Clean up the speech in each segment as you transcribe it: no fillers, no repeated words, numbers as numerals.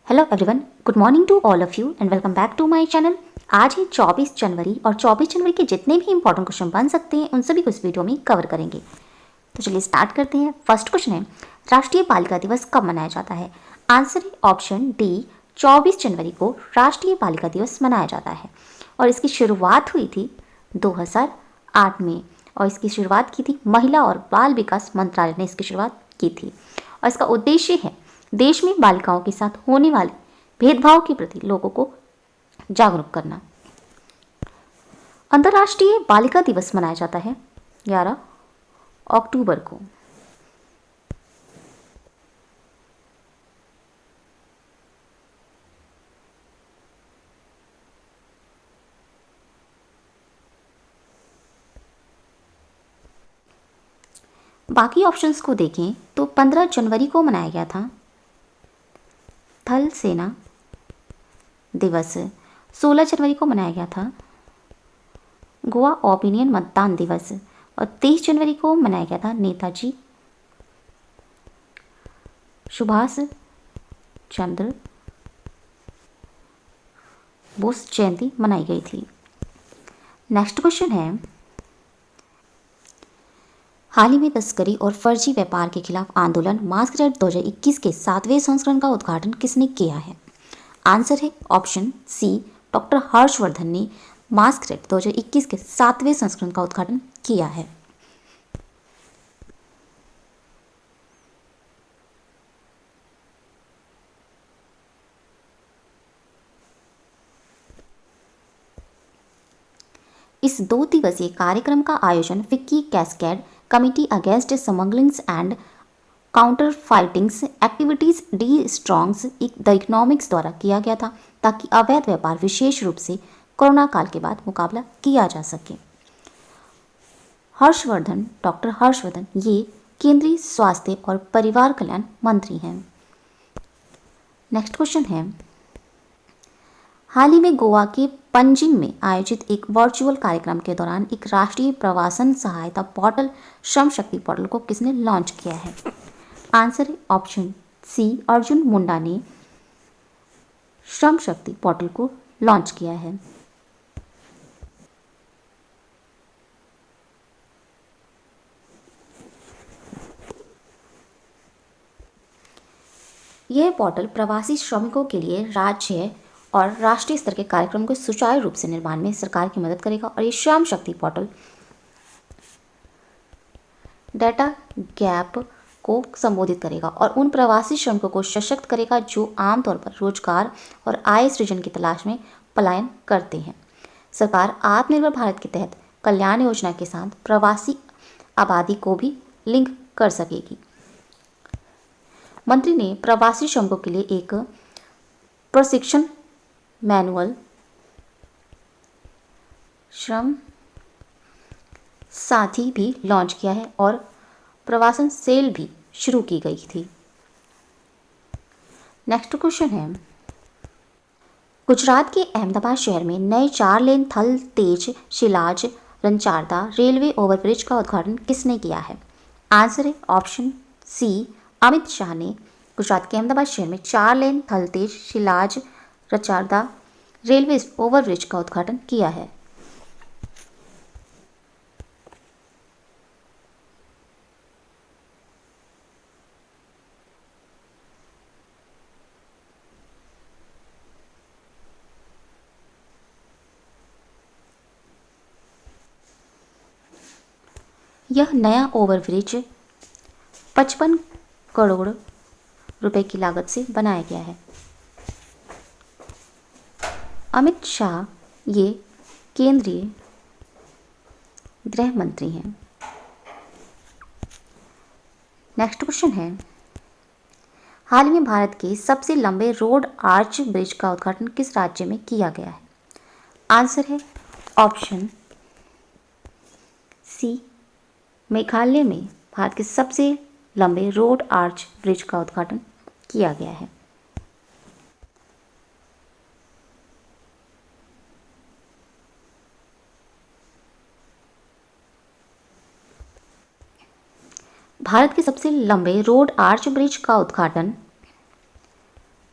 Hello everyone, good morning to all of you and welcome back to my channel. आज है 24 जनवरी और 24 जनवरी के जितने भी इंपॉर्टेंट क्वेश्चन बन सकते हैं उन सभी को इस वीडियो में कवर करेंगे। तो चलिए स्टार्ट करते हैं। फर्स्ट क्वेश्चन है, राष्ट्रीय बालिका दिवस कब मनाया जाता है? आंसर है ऑप्शन डी, 24 जनवरी को राष्ट्रीय बालिका दिवस मनाया जाता है और इसकी शुरुआत हुई थी 2008 में और इसकी शुरुआत की थी महिला और बाल विकास मंत्रालय ने इसकी शुरुआत की थी और इसका उद्देश्य है देश में बालिकाओं के साथ होने वाले भेदभाव के प्रति लोगों को जागरूक करना। अंतर्राष्ट्रीय बालिका दिवस मनाया जाता है 11 अक्टूबर को। बाकी ऑप्शंस को देखें तो 15 जनवरी को मनाया गया था थल सेना दिवस, 16 जनवरी को मनाया गया था गोवा ओपिनियन मतदान दिवस और 23 जनवरी को मनाया गया था नेताजी सुभाष चंद्र बोस जयंती मनाई गई थी। नेक्स्ट क्वेश्चन है, हाल ही में तस्करी और फर्जी व्यापार के खिलाफ आंदोलन मास्करेड 2021 के 7वें संस्करण का उद्घाटन किसने किया है? आंसर है ऑप्शन सी, डॉक्टर हर्षवर्धन ने मास्करेड 2021 के 7वें संस्करण का उद्घाटन किया है। इस 2 दिवसीय कार्यक्रम का आयोजन FICCI cascade committee against smugglings and counterfeiting activities destroying the economics द्वारा किया गया था ताकि अवैध व्यापार विशेष रूप से कोरोना काल के बाद मुकाबला किया जा सके। डॉक्टर हर्षवर्धन ये केंद्रीय स्वास्थ्य और परिवार कल्याण मंत्री हैं। नेक्स्ट क्वेश्चन है, हाल ही में गोवा के पंजिम में आयोजित एक वर्चुअल कार्यक्रम के दौरान एक राष्ट्रीय प्रवासन सहायता पोर्टल श्रम शक्ति पोर्टल को किसने लॉन्च किया है? आंसर है ऑप्शन सी, अर्जुन मुंडा ने श्रम शक्ति पोर्टल को लॉन्च किया है। यह पोर्टल प्रवासी श्रमिकों के लिए राज्य और राष्ट्रीय स्तर के कार्यक्रम को सुचारू रूप से निर्माण में सरकार की मदद करेगा और ये Shram Shakti portal data gap को संबोधित करेगा और उन प्रवासी श्रमिकों को सशक्त करेगा जो आमतौर पर रोजगार और आय सृजन की तलाश में पलायन करते हैं। सरकार आत्मनिर्भर भारत के तहत कल्याण योजना के साथ प्रवासी आबादी को भी लिंक कर सकेगी। मंत्री ने प्रवासी श्रमिकों के लिए एक प्रशिक्षण मैनुअल श्रम साथी भी लॉन्च किया है और प्रवासन सेल भी शुरू की गई थी। नेक्स्ट क्वेश्चन है, गुजरात के अहमदाबाद शहर में नए 4 लेन थल तेज शिलाज रनचारदा रेलवे ओवरब्रिज का उद्घाटन किसने किया है? आंसर है ऑप्शन सी, अमित शाह ने गुजरात के अहमदाबाद शहर में 4 लेन थल तेज शिलाज रचारदा रेलवे ओवरब्रिज का उद्घाटन किया है। यह नया ओवरब्रिज 55 करोड़ रुपए की लागत से बनाया गया है। अमित शाह ये केंद्रीय गृह मंत्री हैं। नेक्स्ट क्वेश्चन है, हाल ही में भारत के सबसे लंबे रोड आर्च ब्रिज का उद्घाटन किस राज्य में किया गया है? आंसर है ऑप्शन सी, मेघालय में भारत के सबसे लंबे रोड आर्च ब्रिज का उद्घाटन किया गया है। भारत के सबसे लंबे रोड आर्च ब्रिज का उद्घाटन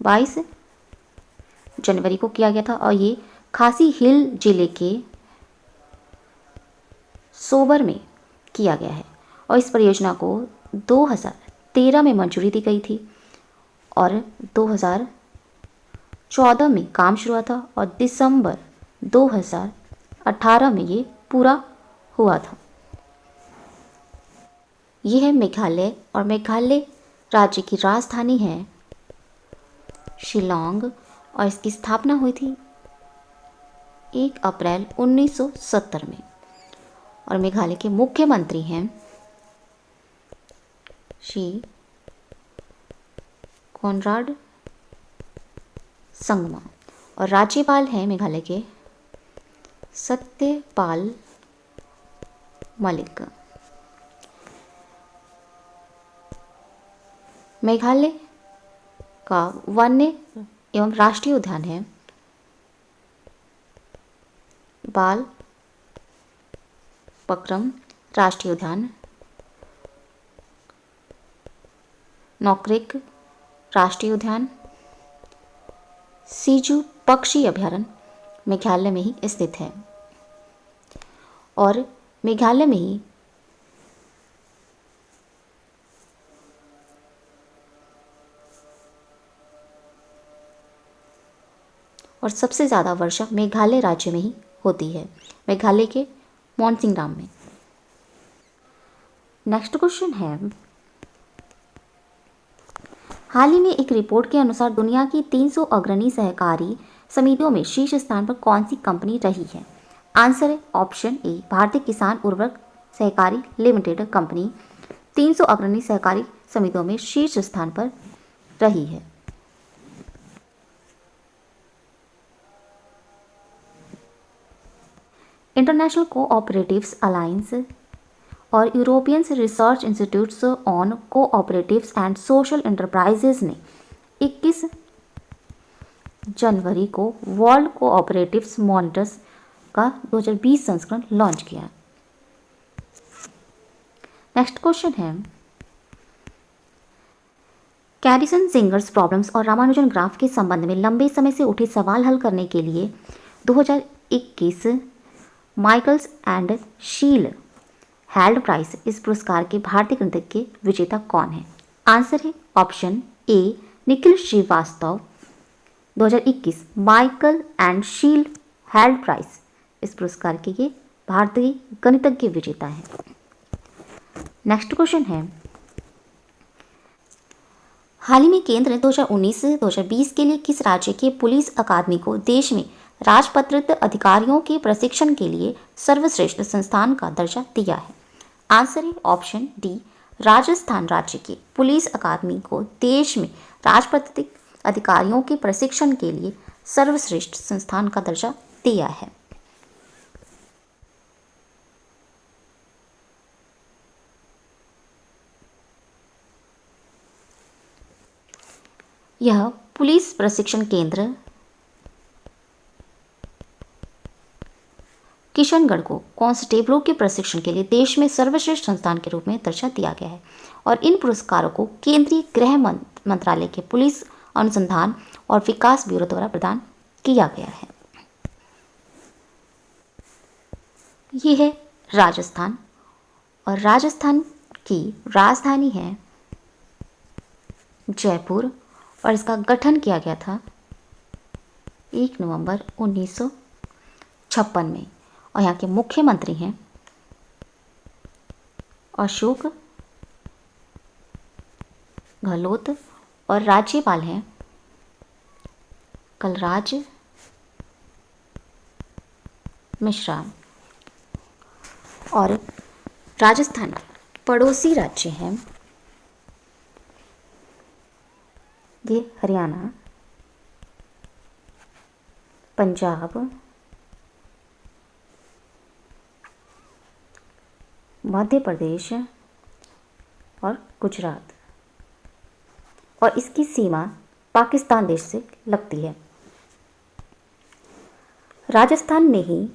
22 जनवरी को किया गया था और ये खासी हिल जिले के सोबर में किया गया है। और इस परियोजना को 2013 में मंजूरी दी गई थी और 2014 में काम शुरू हुआ था और दिसंबर 2018 में ये पूरा हुआ था। ये है मेघालय और मेघालय राज्य की राजधानी है शिलांग और इसकी स्थापना हुई थी 1 अप्रैल 1970 में। और मेघालय के मुख्यमंत्री हैं श्री कॉनराड संगमा और राज्यपाल हैं मेघालय के सत्यपाल मलिक। मेघालय का वन्य एवं राष्ट्रीय उद्यान है बाल पक्रम राष्ट्रीय उद्यान, नोक्रेक राष्ट्रीय उद्यान, सीजू पक्षी अभयारण्य मेघालय में ही स्थित है। और मेघालय में ही और सबसे ज़्यादा वर्षा मेघालय राज्य में ही होती है, मेघालय के मोनसिंगराम में। नेक्स्ट क्वेश्चन है, हाल ही में एक रिपोर्ट के अनुसार दुनिया की 300 अग्रणी सहकारी समितियों में शीर्ष स्थान पर कौन सी कंपनी रही है? आंसर है ऑप्शन ए भारतीय किसान उर्वरक सहकारी लिमिटेड कंपनी 300 अग्रणी सहकारी समितियों में शीर्ष स्थान पर रही है। इंटरनेशनल कोऑपरेटिव्स अलायंस और European research institutes on cooperatives and social enterprises ने 21 जनवरी को वर्ल्ड कोऑपरेटिव्स मॉनिटर्स का 2020 संस्करण लॉन्च किया। नेक्स्ट क्वेश्चन है, कैरिसन सिंगर्स प्रॉब्लम्स और रामानुजन ग्राफ के संबंध में लंबे समय से उठे सवाल हल करने के लिए 2021 Michaels and Sheila Held prize इस पुरस्कार के भारतीय कृतिज्ञ विजेता कौन है? आंसर है option A Nikhil Srivastava. 2021 Michael and Sheila Held prize इस पुरस्कार के ये भारतीय गणितज्ञ विजेता है। नेक्स्ट क्वेश्चन है, हाल ही में केंद्र ने 2019-2020 के लिए किस राज्य के पुलिस अकादमी को देश में राजपत्रित अधिकारियों के प्रशिक्षण के लिए सर्वश्रेष्ठ संस्थान का दर्जा दिया है? आंसर है ऑप्शन डी राजस्थान राज्य के पुलिस अकादमी को देश में राजपत्रित अधिकारियों के प्रशिक्षण के लिए सर्वश्रेष्ठ संस्थान का दर्जा दिया है। यह पुलिस प्रशिक्षण केंद्र किशनगढ़ को कांस्टेबलों के प्रशिक्षण के लिए देश में सर्वश्रेष्ठ संस्थान के रूप में दर्जा दिया गया है और इन पुरस्कारों को केंद्रीय गृह मंत्रालय के पुलिस अनुसंधान और विकास ब्यूरो द्वारा प्रदान किया गया है। ये है राजस्थान और राजस्थान की राजधानी है जयपुर और इसका गठन किया गया था 1 नवंबर 1956 में और यहाँ के मुख्यमंत्री हैं अशोक गहलोत और राज्यपाल हैं कलराज मिश्रा। और राजस्थान के पड़ोसी राज्य हैं ये हरियाणा, पंजाब, मध्य प्रदेश और गुजरात और इसकी सीमा पाकिस्तान देश से लगती है। राजस्थान में ही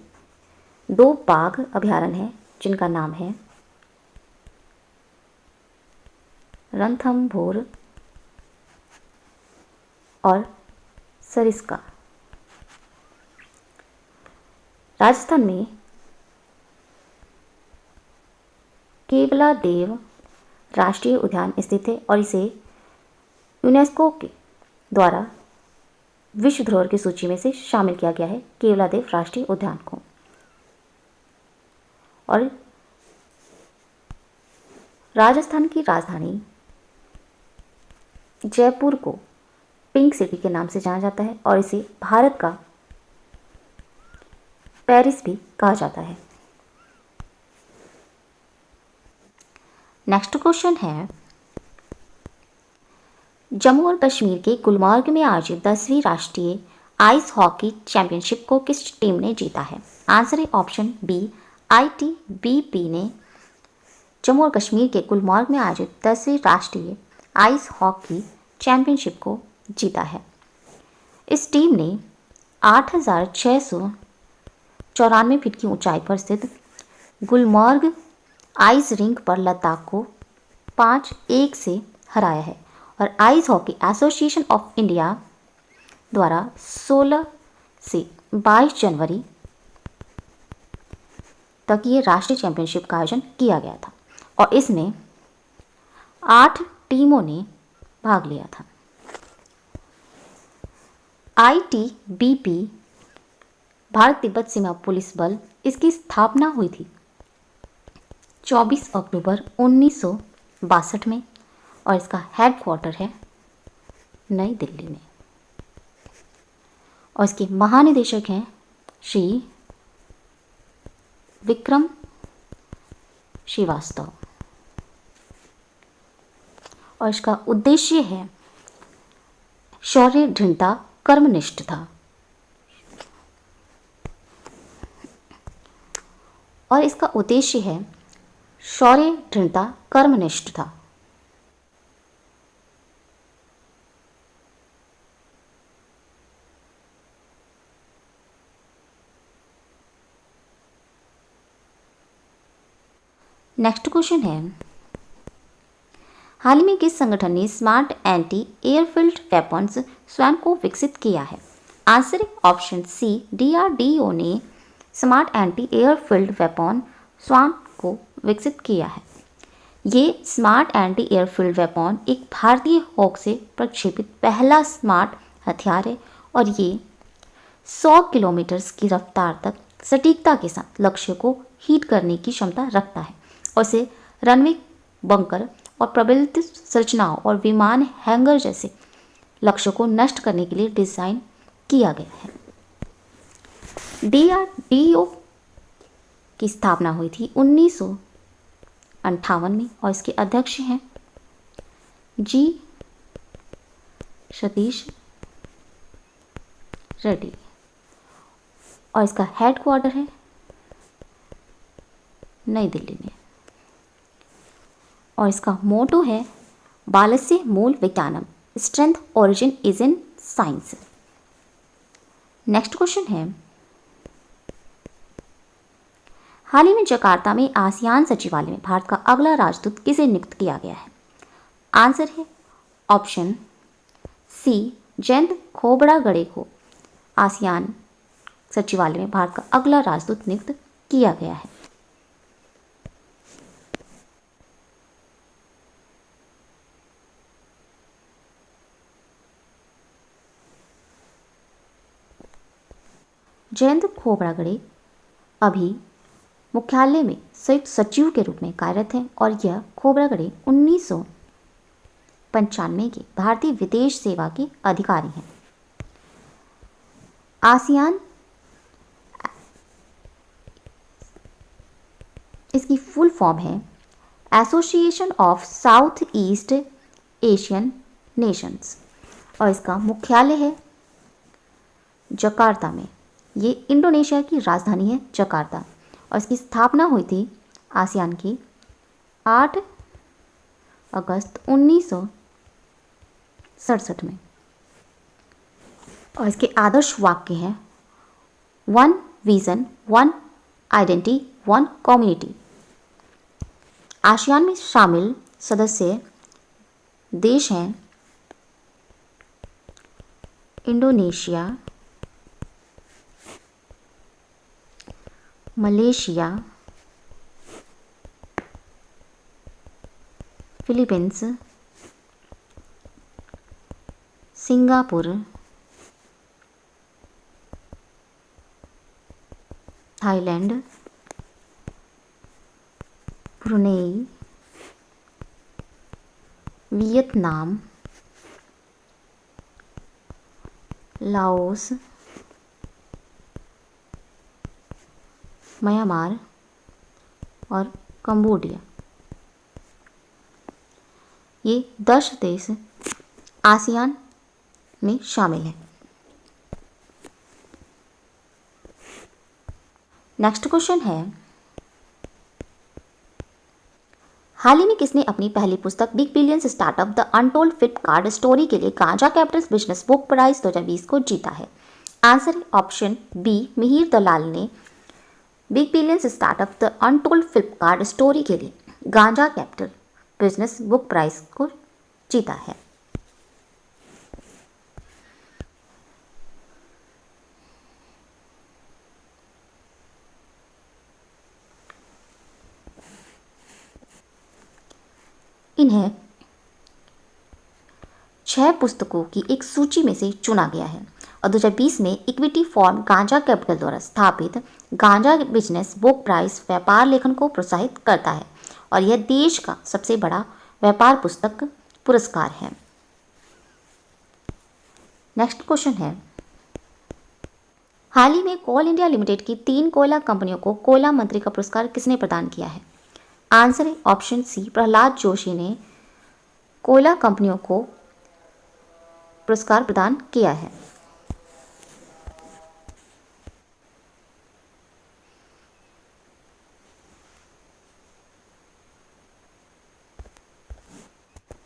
2 बाघ अभयारण्य हैं जिनका नाम है रणथंभौर और सरिस्का राजस्थान में केवलादेव राष्ट्रीय उद्यान स्थित है और इसे यूनेस्को के द्वारा विश्व धरोहर की सूची में से शामिल किया गया है, केवलादेव राष्ट्रीय उद्यान को। और राजस्थान की राजधानी जयपुर को पिंक सिटी के नाम से जाना जाता है और इसे भारत का पेरिस भी कहा जाता है। नेक्स्ट क्वेश्चन है, जम्मू और कश्मीर के गुलमर्ग में आयोजित 10वीं राष्ट्रीय आइस हॉकी चैंपियनशिप को किस टीम ने जीता है? आंसर है ऑप्शन बी, ITBP ने जम्मू और कश्मीर के गुलमर्ग में आयोजित 10वीं राष्ट्रीय आइस हॉकी चैंपियनशिप को जीता है। इस टीम ने 8,694 फीट की ऊंचाई पर स्थित गुलमर्ग आइस रिंक पर लद्दाख को 5-1 से हराया है और ice hockey association of India द्वारा 16 से 22 जनवरी तक ये राष्ट्रीय चैंपियनशिप का आयोजन किया गया था और इसमें 8 टीमों ने भाग लिया था। ITBP भारत तिब्बत सीमा पुलिस बल, इसकी स्थापना हुई थी 24 अक्टूबर 1962 में और इसका हेडक्वार्टर है नई दिल्ली में और इसके महानिदेशक हैं श्री विक्रम श्रीवास्तव और इसका उद्देश्य है शौर्य, दृढ़ता, कर्मनिष्ठता। और इसका उद्देश्य है शौर्य, दृढ़ता, कर्मनिष्ठता। नेक्स्ट क्वेश्चन है, हाल ही में किस संगठन ने स्मार्ट एंटी एयरफील्ड वेपन्स स्वयं को विकसित किया है? आंसर है ऑप्शन सी, DRDO ने स्मार्ट एंटी एयरफील्ड वेपन स्वयं को विकसित किया है। ये स्मार्ट एंटी एयरफील्ड वेपन एक भारतीय हॉक से प्रक्षेपित पहला स्मार्ट हथियार है और ये 100 किलोमीटर की रफ्तार तक सटीकता के साथ लक्ष्य को हिट करने की क्षमता रखता है और इसे रनवे, बंकर और प्रबलित संरचनाओं और विमान हैंगर जैसे लक्ष्यों को नष्ट करने के लिए डिज़ाइन किया गया है। DRDO की स्थापना हुई थी 1958 में और इसके अध्यक्ष हैं G. सतीश रेड्डी और इसका हेडक्वार्टर है नई दिल्ली में और इसका मोटो है बालस्य मूल विज्ञानम, strength origin is in science. Next question है, हाल ही में जकार्ता में आसियान सचिवालय में भारत का अगला राजदूत किसे नियुक्त किया गया है? आंसर है ऑप्शन सी, जयंत खोबड़ागड़े को आसियान सचिवालय में भारत का अगला राजदूत नियुक्त किया गया है। जयंत खोबड़ागड़े अभी मुख्यालय में संयुक्त सचिव के रूप में कार्यरत हैं और यह खोबड़ागड़े 1995 के भारतीय विदेश सेवा के अधिकारी हैं। आसियान इसकी फुल फॉर्म है association of south east Asian Nations और इसका मुख्यालय है जकार्ता में। ये इंडोनेशिया की राजधानी है जकार्ता और इसकी स्थापना हुई थी आसियान की 8 अगस्त 1967 में और इसके आदर्श वाक्य हैं 1 विजन, 1 आइडेंटिटी, 1 कम्युनिटी। आसियान में शामिल सदस्य देश हैं Indonesia, Malaysia, Philippines, Singapore, Thailand, Brunei, Vietnam, Laos, Myanmar और कंबोडिया। ये 10 देश आसियान में शामिल हैं। नेक्स्ट क्वेश्चन है, हाल ही में किसने अपनी पहली पुस्तक big billions startup the untold Flipkart story के लिए गांजा कैपिटल बिजनेस बुक प्राइज 2020 को जीता है? आंसर है ऑप्शन बी, मिहिर दलाल ने big billions startup the untold Flipkart story के लिए गांजा कैपिटल बिजनेस बुक प्राइज को जीता है। इन्हें 6 पुस्तकों की एक सूची में से चुना गया है और 2020 में इक्विटी फॉर्म गांजा कैपिटल द्वारा स्थापित गांजा बिजनेस बुक प्राइज व्यापार लेखन को प्रोत्साहित करता है और यह देश का सबसे बड़ा व्यापार पुस्तक पुरस्कार है। नेक्स्ट क्वेश्चन है, हाल ही में कोल इंडिया लिमिटेड की 3 कोयला कंपनियों को कोयला मंत्री का पुरस्कार किसने प्रदान किया है? आंसर है ऑप्शन सी, प्रहलाद जोशी ने कोयला कंपनियों को पुरस्कार प्रदान किया है।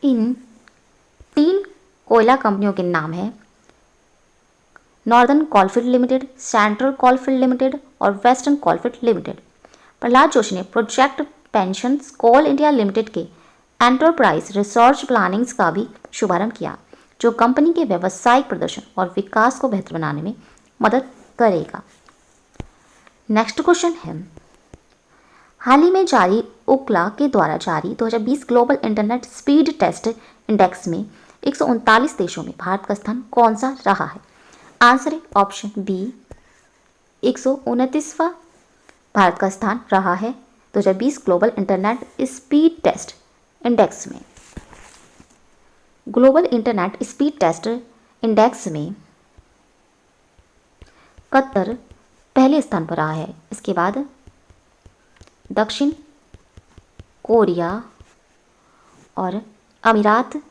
इन 3 कोयला कंपनियों के नाम हैं Northern Coalfield Limited, Central Coalfield Limited और Western Coalfield Limited. Prahlad Joshi ने project pensions Coal India Limited के एंटरप्राइज रिसर्च प्लानिंग्स का भी शुभारंभ किया, जो कंपनी के व्यावसायिक प्रदर्शन और विकास को बेहतर बनाने में मदद करेगा। नेक्स्ट क्वेश्चन है, हाल ही में जारी ओकला के द्वारा जारी 2020 global internet speed test index में 139 देशों में भारत का स्थान कौन सा रहा है? आंसर है ऑप्शन बी, 129वां भारत का स्थान रहा है 2020 global internet speed test index में। Global internet speed test index में कतर पहले स्थान पर रहा है। इसके बाद दक्षिण कोरिया और अमीरात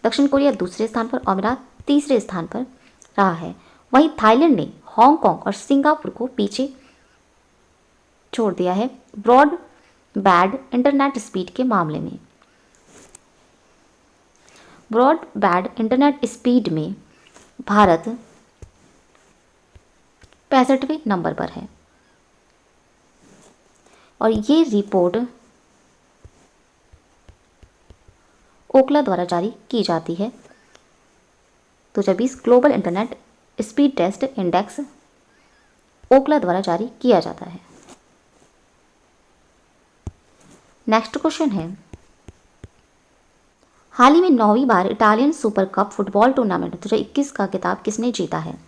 दक्षिण कोरिया दूसरे स्थान पर, अमीरात तीसरे स्थान पर रहा है। वहीं थाईलैंड ने हांगकांग और सिंगापुर को पीछे छोड़ दिया है ब्रॉडबैंड इंटरनेट स्पीड के मामले में। ब्रॉडबैंड इंटरनेट स्पीड में भारत 65वें नंबर पर है और ये रिपोर्ट ओकला द्वारा जारी की जाती है। 2020 global internet speed test index Ookla द्वारा जारी किया जाता है। नेक्स्ट क्वेश्चन है, हाल ही में 9वीं बार Italian super cup football tournament 2021 का खिताब किसने जीता है?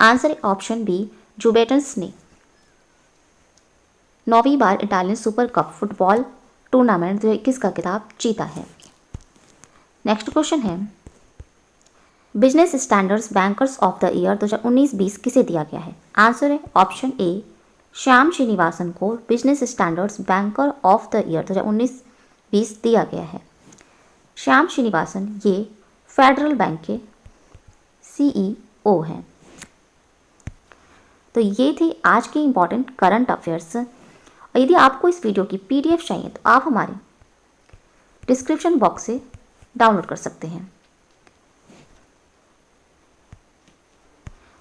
आंसर है ऑप्शन बी, जुवेंटस ने 9वीं बार Italian super cup football tournament 2021 का खिताब जीता है। नेक्स्ट क्वेश्चन है, business standards bankers of the year 2019-20 किसे दिया गया है? आंसर है ऑप्शन ए, श्याम श्रीनिवासन को business standards banker of the year 2019-20 दिया गया है। श्याम श्रीनिवासन ये फेडरल बैंक के CEO हैं। तो ये थे आज के इम्पॉर्टेंट करंट अफेयर्स। और यदि आपको इस वीडियो की PDF चाहिए तो आप हमारे डिस्क्रिप्शन बॉक्स से डाउनलोड कर सकते हैं।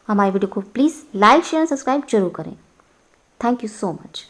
हमारे वीडियो को प्लीज़ लाइक शेयर सब्सक्राइब जरूर करें। Thank you so much.